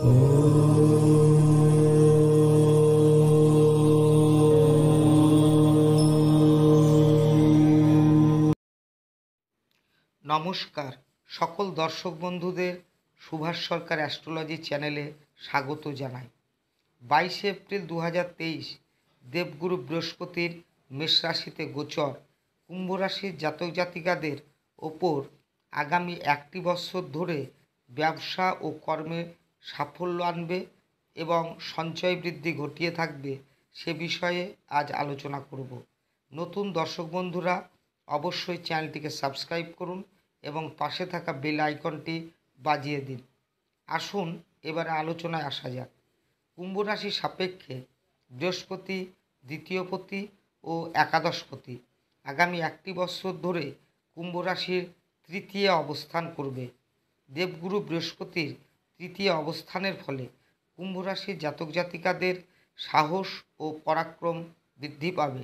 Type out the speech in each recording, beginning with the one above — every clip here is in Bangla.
নমস্কার সকল দর্শক বন্ধুদের সুভাষ সরকার অ্যাস্ট্রোলজি চ্যানেলে স্বাগত জানাই। 22 এপ্রিল 2023 দেবগুরু বৃহস্পতির মেষ রাশিতে গোচর কুম্ভ রাশির জাতক জাতিকাদের ওপর আগামী একটি বছর ধরে ব্যবসা ও কর্মে সাফল্য আনবে এবং সঞ্চয় বৃদ্ধি ঘটিয়ে থাকবে, সে বিষয়ে আজ আলোচনা করব। নতুন দর্শক বন্ধুরা অবশ্যই চ্যানেলটিকে সাবস্ক্রাইব করুন এবং পাশে থাকা বেল আইকনটি বাজিয়ে দিন। আসুন এবারে আলোচনায় আসা যাক। কুম্ভ রাশির সাপেক্ষে বৃহস্পতি দ্বিতীয়পতি ও একাদশপতি আগামী একটি বছর ধরে কুম্ভ রাশির তৃতীয় অবস্থান করবে। দেবগুরু বৃহস্পতির তৃতীয় অবস্থানের ফলে কুম্ভ রাশির জাতক জাতিকাদের সাহস ও পরাক্রম বৃদ্ধি পাবে।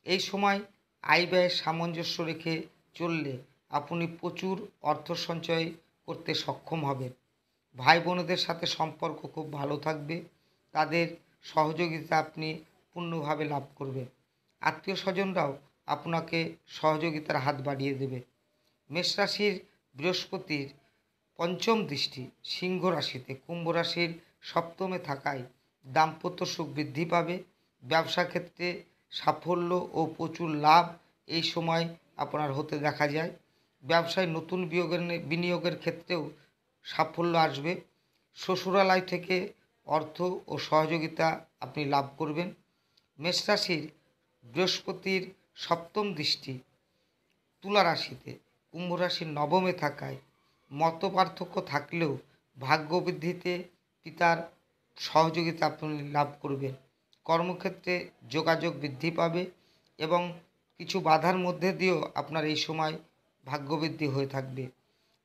এই সময় আয় ব্যয়ের সামঞ্জস্য রেখে চললে আপনি প্রচুর অর্থ সঞ্চয় করতে সক্ষম হবেন। ভাই বোনেদের সাথে সম্পর্ক খুব ভালো থাকবে, তাদের সহযোগিতা আপনি পূর্ণভাবে লাভ করবেন। আত্মীয় স্বজনরাও আপনাকে সহযোগিতার হাত বাড়িয়ে দেবে। মেষ রাশির বৃহস্পতির পঞ্চম দৃষ্টি সিংহ রাশিতে কুম্ভ রাশির সপ্তমে থাকায় দাম্পত্য সুখ বৃদ্ধি পাবে। ব্যবসা ক্ষেত্রে সাফল্য ও প্রচুর লাভ এই সময় আপনার হতে দেখা যায়। ব্যবসায় নতুন বিনিয়োগের ক্ষেত্রেও সাফল্য আসবে। শ্বশুরালয় থেকে অর্থ ও সহযোগিতা আপনি লাভ করবেন। মেষ রাশির বৃহস্পতির সপ্তম দৃষ্টি তুলা রাশিতে কুম্ভ রাশির নবমে থাকায় মত পার্থক্য থাকলেও ভাগ্য বৃদ্ধিতে পিতার সহযোগিতা আপনি লাভ করবেন। কর্মক্ষেত্রে যোগাযোগ বৃদ্ধি পাবে এবং কিছু বাধার মধ্যে দিয়েও আপনার এই সময় ভাগ্যবৃদ্ধি হয়ে থাকবে।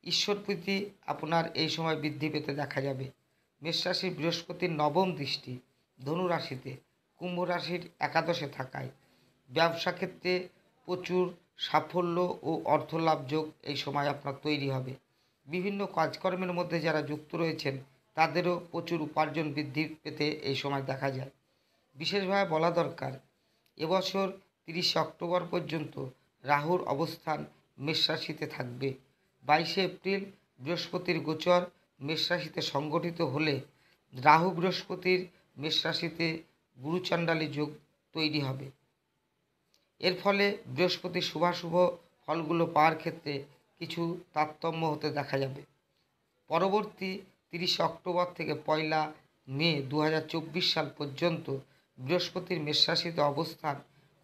ঈশ্বরপ্রীতি আপনার এই সময় বৃদ্ধি পেতে দেখা যাবে। মেষ রাশির বৃহস্পতির নবম দৃষ্টি ধনু রাশিতে কুম্ভ রাশির একাদশে থাকায় ব্যবসা ক্ষেত্রে প্রচুর সাফল্য ও অর্থলাভ যোগ এই সময় আপনার তৈরি হবে। বিভিন্ন কাজকর্মের মধ্যে যারা যুক্ত রয়েছেন তাদেরও প্রচুর উপার্জন বৃদ্ধি পেতে এই সময় দেখা যায়। বিশেষভাবে বলা দরকার, এবছর 30 অক্টোবর পর্যন্ত রাহুর অবস্থান মেষ রাশিতে থাকবে। 22 এপ্রিল বৃহস্পতির গোচর মেষ রাশিতে সংগঠিত হলে রাহু বৃহস্পতির মেষ রাশিতে গুরুচণ্ডালী যোগ তৈরি হবে। এর ফলে বৃহস্পতির শুভাশুভ ফলগুলো পাওয়ার ক্ষেত্রে কিছু তারতম্য হতে দেখা যাবে। পরবর্তী 30 অক্টোবর থেকে 1 মে 2024 সাল পর্যন্ত বৃহস্পতির মেষ রাশিতে অবস্থান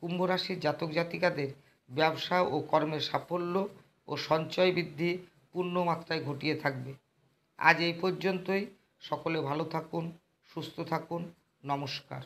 কুম্ভ রাশির জাতক জাতিকাদের ব্যবসা ও কর্মের সাফল্য ও সঞ্চয় বৃদ্ধি পূর্ণ মাত্রায় ঘটিয়ে থাকবে। আজ এই পর্যন্তই। সকলে ভালো থাকুন, সুস্থ থাকুন। নমস্কার।